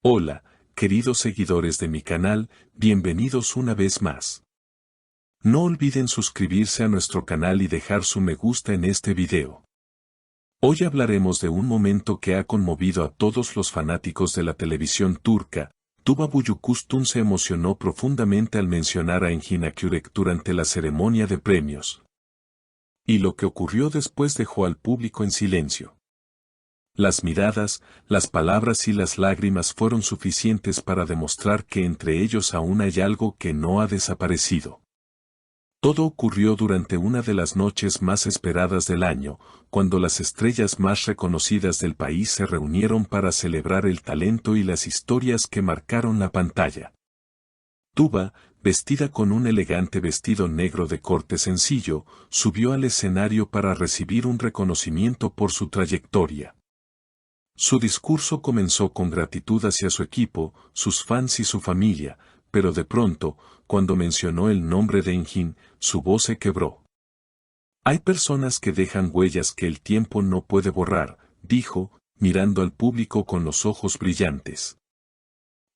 Hola, queridos seguidores de mi canal, bienvenidos una vez más. No olviden suscribirse a nuestro canal y dejar su me gusta en este video. Hoy hablaremos de un momento que ha conmovido a todos los fanáticos de la televisión turca. Tuba Büyüküstün se emocionó profundamente al mencionar a Engin Akyürek durante la ceremonia de premios. Y lo que ocurrió después dejó al público en silencio. Las miradas, las palabras y las lágrimas fueron suficientes para demostrar que entre ellos aún hay algo que no ha desaparecido. Todo ocurrió durante una de las noches más esperadas del año, cuando las estrellas más reconocidas del país se reunieron para celebrar el talento y las historias que marcaron la pantalla. Tuba, vestida con un elegante vestido negro de corte sencillo, subió al escenario para recibir un reconocimiento por su trayectoria. Su discurso comenzó con gratitud hacia su equipo, sus fans y su familia, pero de pronto, cuando mencionó el nombre de Engin, su voz se quebró. Hay personas que dejan huellas que el tiempo no puede borrar, dijo, mirando al público con los ojos brillantes.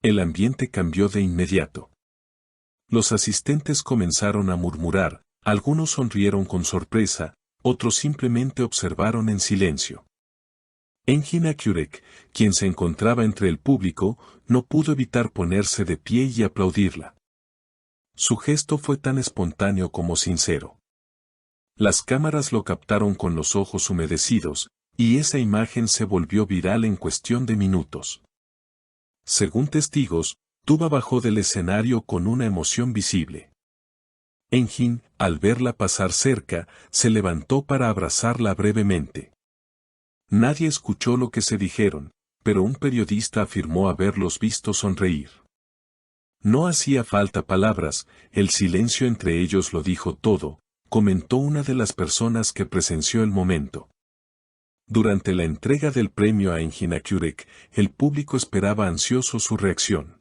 El ambiente cambió de inmediato. Los asistentes comenzaron a murmurar, algunos sonrieron con sorpresa, otros simplemente observaron en silencio. Engin Akyürek, quien se encontraba entre el público, no pudo evitar ponerse de pie y aplaudirla. Su gesto fue tan espontáneo como sincero. Las cámaras lo captaron con los ojos humedecidos, y esa imagen se volvió viral en cuestión de minutos. Según testigos, Tuba bajó del escenario con una emoción visible. Engin, al verla pasar cerca, se levantó para abrazarla brevemente. Nadie escuchó lo que se dijeron, pero un periodista afirmó haberlos visto sonreír. No hacía falta palabras, el silencio entre ellos lo dijo todo, comentó una de las personas que presenció el momento. Durante la entrega del premio a Engin Akyürek, el público esperaba ansioso su reacción.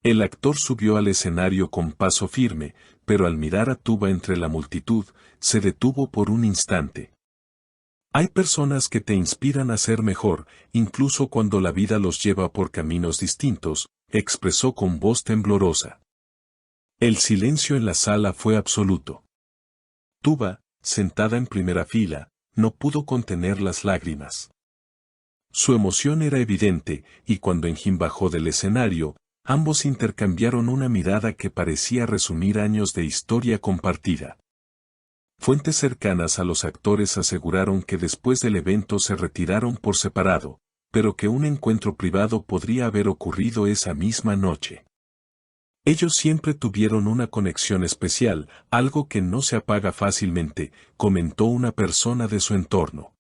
El actor subió al escenario con paso firme, pero al mirar a Tuba entre la multitud, se detuvo por un instante. Hay personas que te inspiran a ser mejor, incluso cuando la vida los lleva por caminos distintos, expresó con voz temblorosa. El silencio en la sala fue absoluto. Tuba, sentada en primera fila, no pudo contener las lágrimas. Su emoción era evidente, y cuando Engin bajó del escenario, ambos intercambiaron una mirada que parecía resumir años de historia compartida. Fuentes cercanas a los actores aseguraron que después del evento se retiraron por separado, pero que un encuentro privado podría haber ocurrido esa misma noche. Ellos siempre tuvieron una conexión especial, algo que no se apaga fácilmente, comentó una persona de su entorno.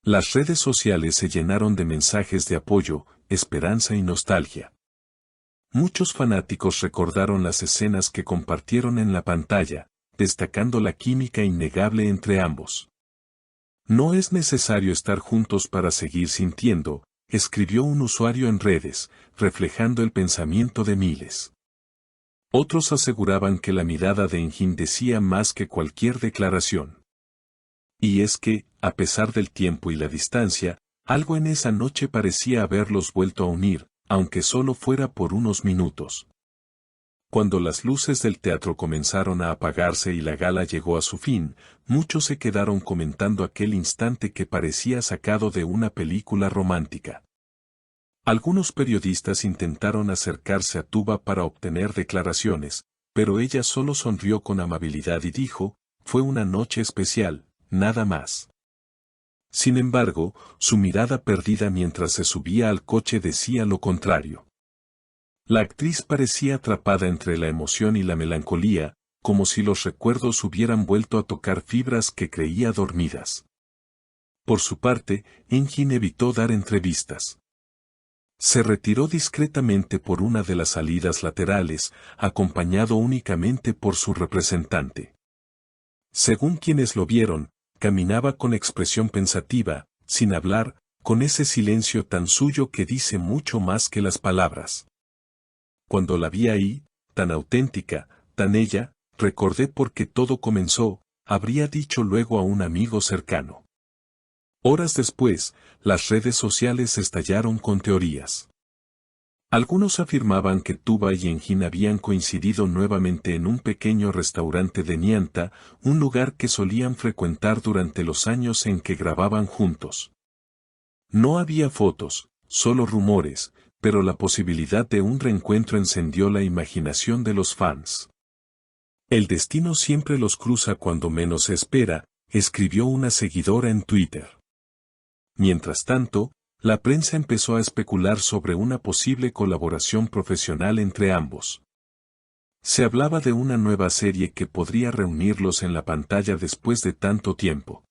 Las redes sociales se llenaron de mensajes de apoyo, esperanza y nostalgia. Muchos fanáticos recordaron las escenas que compartieron en la pantalla, destacando la química innegable entre ambos. No es necesario estar juntos para seguir sintiendo, escribió un usuario en redes, reflejando el pensamiento de miles. Otros aseguraban que la mirada de Engin decía más que cualquier declaración. Y es que, a pesar del tiempo y la distancia, algo en esa noche parecía haberlos vuelto a unir, aunque solo fuera por unos minutos. Cuando las luces del teatro comenzaron a apagarse y la gala llegó a su fin, muchos se quedaron comentando aquel instante que parecía sacado de una película romántica. Algunos periodistas intentaron acercarse a Tuba para obtener declaraciones, pero ella solo sonrió con amabilidad y dijo, fue una noche especial, nada más. Sin embargo, su mirada perdida mientras se subía al coche decía lo contrario. La actriz parecía atrapada entre la emoción y la melancolía, como si los recuerdos hubieran vuelto a tocar fibras que creía dormidas. Por su parte, Engin evitó dar entrevistas. Se retiró discretamente por una de las salidas laterales, acompañado únicamente por su representante. Según quienes lo vieron, caminaba con expresión pensativa, sin hablar, con ese silencio tan suyo que dice mucho más que las palabras. Cuando la vi ahí, tan auténtica, tan ella, recordé por qué todo comenzó, habría dicho luego a un amigo cercano. Horas después, las redes sociales estallaron con teorías. Algunos afirmaban que Tuba y Engin habían coincidido nuevamente en un pequeño restaurante de Nianta, un lugar que solían frecuentar durante los años en que grababan juntos. No había fotos, solo rumores, pero la posibilidad de un reencuentro encendió la imaginación de los fans. El destino siempre los cruza cuando menos se espera, escribió una seguidora en Twitter. Mientras tanto, la prensa empezó a especular sobre una posible colaboración profesional entre ambos. Se hablaba de una nueva serie que podría reunirlos en la pantalla después de tanto tiempo.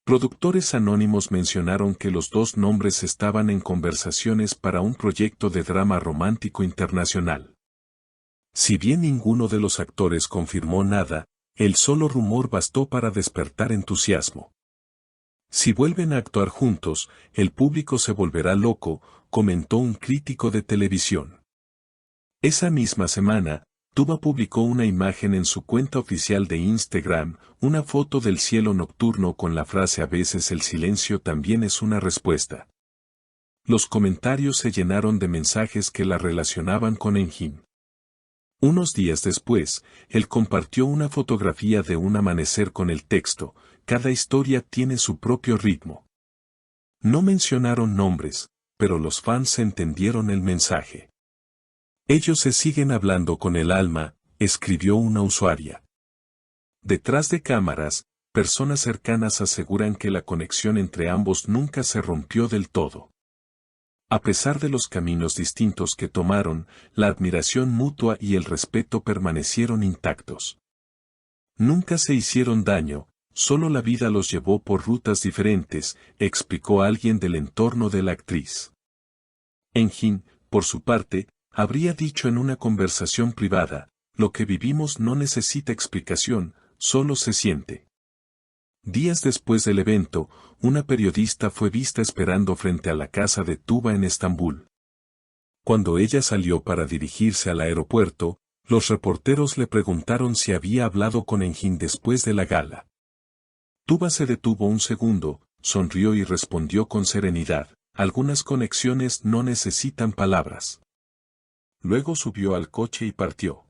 Productores anónimos mencionaron que los dos nombres estaban en conversaciones para un proyecto de drama romántico internacional. Si bien ninguno de los actores confirmó nada, el solo rumor bastó para despertar entusiasmo. Si vuelven a actuar juntos, el público se volverá loco, comentó un crítico de televisión. Esa misma semana, Tuba publicó una imagen en su cuenta oficial de Instagram, una foto del cielo nocturno con la frase "a veces el silencio también es una respuesta". Los comentarios se llenaron de mensajes que la relacionaban con Engin. Unos días después, él compartió una fotografía de un amanecer con el texto: "Cada historia tiene su propio ritmo". No mencionaron nombres, pero los fans entendieron el mensaje. Ellos se siguen hablando con el alma, escribió una usuaria. Detrás de cámaras, personas cercanas aseguran que la conexión entre ambos nunca se rompió del todo. A pesar de los caminos distintos que tomaron, la admiración mutua y el respeto permanecieron intactos. Nunca se hicieron daño, solo la vida los llevó por rutas diferentes, explicó alguien del entorno de la actriz. Engin, por su parte, habría dicho en una conversación privada: "Lo que vivimos no necesita explicación, solo se siente". Días después del evento, una periodista fue vista esperando frente a la casa de Tuba en Estambul. Cuando ella salió para dirigirse al aeropuerto, los reporteros le preguntaron si había hablado con Engin después de la gala. Tuba se detuvo un segundo, sonrió y respondió con serenidad: "Algunas conexiones no necesitan palabras". Luego subió al coche y partió.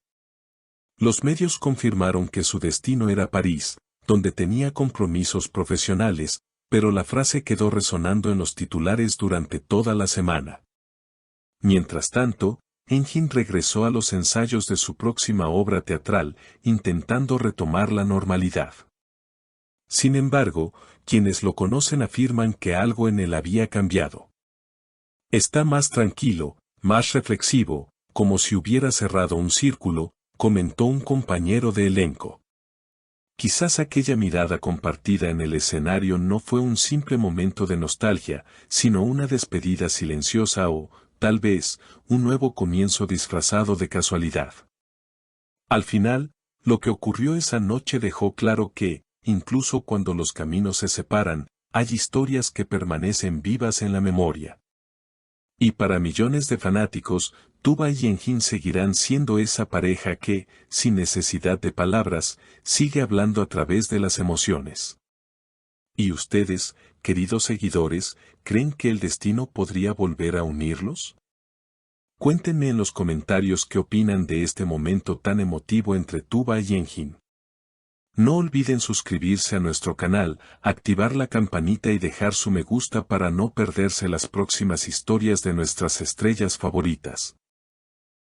Los medios confirmaron que su destino era París, donde tenía compromisos profesionales, pero la frase quedó resonando en los titulares durante toda la semana. Mientras tanto, Engin regresó a los ensayos de su próxima obra teatral, intentando retomar la normalidad. Sin embargo, quienes lo conocen afirman que algo en él había cambiado. Está más tranquilo, más reflexivo, como si hubiera cerrado un círculo, comentó un compañero de elenco. Quizás aquella mirada compartida en el escenario no fue un simple momento de nostalgia, sino una despedida silenciosa o, tal vez, un nuevo comienzo disfrazado de casualidad. Al final, lo que ocurrió esa noche dejó claro que, incluso cuando los caminos se separan, hay historias que permanecen vivas en la memoria. Y para millones de fanáticos, Tuba y Engin seguirán siendo esa pareja que, sin necesidad de palabras, sigue hablando a través de las emociones. ¿Y ustedes, queridos seguidores, creen que el destino podría volver a unirlos? Cuéntenme en los comentarios qué opinan de este momento tan emotivo entre Tuba y Engin. No olviden suscribirse a nuestro canal, activar la campanita y dejar su me gusta para no perderse las próximas historias de nuestras estrellas favoritas.